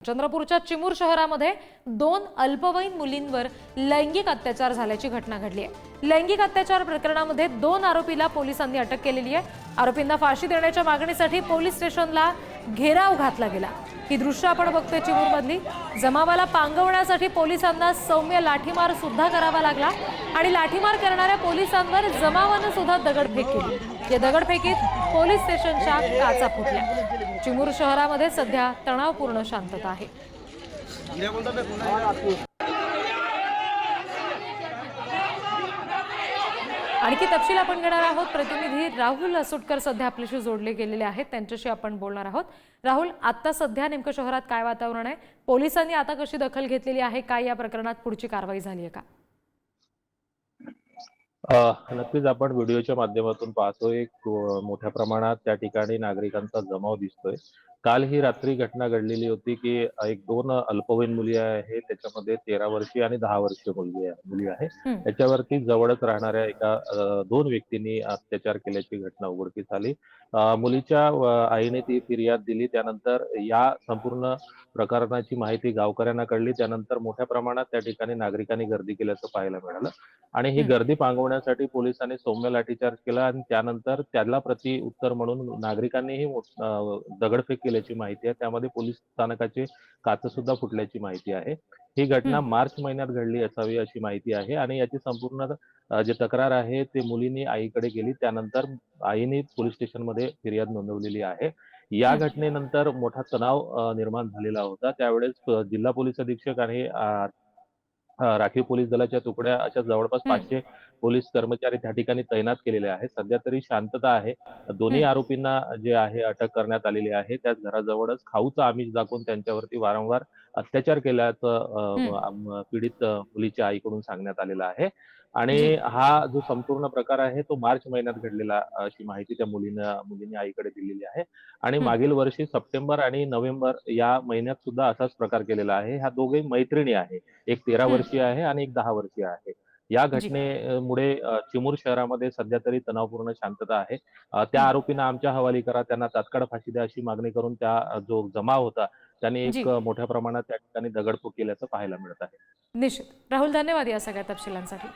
चंद्रपूरच्या चिमूर शहरामध्ये 2 अल्पवयीन मुलींवर लैंगिक अत्याचार झाल्याची घटना घडली आहे। लैंगिक अत्याचार प्रकरणामध्ये 2 आरोपीला पोलिसांनी अटक केलेली आहे। आरोपींना फाशी देण्याच्या मागणीसाठी पोलीस स्टेशनला घेराव घातला गेला। ही दृश्य आपण बघतोय चिमूरमधली। जमावाला पांगवण्यासाठी पोलिसांना सौम्य लाठीमार सुद्धा करावा लागला आणि लाठीमार करणाऱ्या पोलिसांवर जमावाने सुद्धा दगडफेक केली। या दगडफेकीत पोलीस स्टेशनच्या काचा फुटल्या। चिमूर शहरामध्ये सध्या तणावपूर्ण शांतता आहे। आणखी तपशील आपण घेणार आहोत। प्रतिनिधी राहुल असुटकर सध्या आपल्याशी जोडले गेलेले आहेत, त्यांच्याशी आपण बोलणार आहोत। राहुल, आता सध्या नेमकं शहरात काय वातावरण आहे? पोलिसांनी आता कशी दखल घेतलेली आहे? काय या प्रकरणात पुढची कारवाई झाली आहे का? नक्कीच आपण व्हिडिओच्या माध्यमातून पाहतोय मोठ्या प्रमाणात त्या ठिकाणी नागरिकांचा जमाव दिसतोय। काल ही रात्री घटना घडलेली होती की एक 2 अल्पवयीन मुली आहेत, त्याच्यामध्ये 13 वर्षीय आणि 10 वर्षीय मुली आहे। त्याच्यावरती जवळच राहणाऱ्या एका 2 व्यक्तींनी अत्याचार केल्याची घटना उघडकीस आली। मुलीच्या आईने ती फिर्याद दिली, त्यानंतर या संपूर्ण प्रकरणाची माहिती गावकऱ्यांना कळली। त्यानंतर मोठ्या प्रमाणात त्या ठिकाणी नागरिकांनी गर्दी केल्याचं पाहायला मिळालं आणि ही गर्दी पांगवण्यासाठी पोलिसांनी सौम्य लाठीचार्ज केला आणि त्यानंतर त्याला प्रति उत्तर म्हणून नागरिकांनीही दगडफेक केल्याची माहिती आहे। त्यामध्ये पोलीस स्थानकाचे काच सुद्धा फुटल्याची माहिती आहे। ही घटना मार्च महिन्यात घडली असावी अशी माहिती आहे आणि याची संपूर्ण जे तक्रार आहे ते मुलींनी आईकडे गेली। त्यानंतर आईने पोलीस स्टेशनमध्ये फिर्याद नोंदवलेली आहे। या घटनेनंतर मोठा तणाव निर्माण झालेला होता। त्यावेळेस जिल्हा पोलीस अधीक्षक आणि राखीव पोलीस दलाच्या तुकड्या अशा जवळपास 500 पोलीस कर्मचारी त्या ठिकाणी तैनात केलेले आहेत। सध्या तरी शांतता आहे। दोन्ही आरोपींना जे आहे अटक करण्यात आलेली आहे। त्याच घराजवळच खाऊचं आमिष दाखवून त्यांच्यावरती वारंवार अत्याचार केल्याचं पीडित मुलीच्या आईकडून सांगण्यात आलेलं आहे आणि हा जो संपूर्ण प्रकार आहे तो मार्च महिन्यात घडलेला अशी माहिती त्या मुलींनी आईकडे दिलेली आहे आणि मागील वर्षी सप्टेंबर आणि नोव्हेंबर या महिन्यात सुद्धा असाच प्रकार केलेला आहे। ह्या दोघे मैत्रिणी आहे, एक 13 वर्षीय आहे आणि एक 10 वर्षीय आहे। या घटनेमुळे चिमूर शहरामध्ये सध्या तरी तणावपूर्ण शांतता आहे। त्या आरोपींना आमच्या हवाली करा, त्यांना तात्काळ फाशी द्या अशी मागणी करून त्या जो जमाव होता त्यांनी एक मोठ्या प्रमाणात त्या ठिकाणी दगडफेक केल्याचं पाहायला मिळत आहे। निश्चित राहुल, धन्यवाद या सगळ्या तपशिलांसाठी।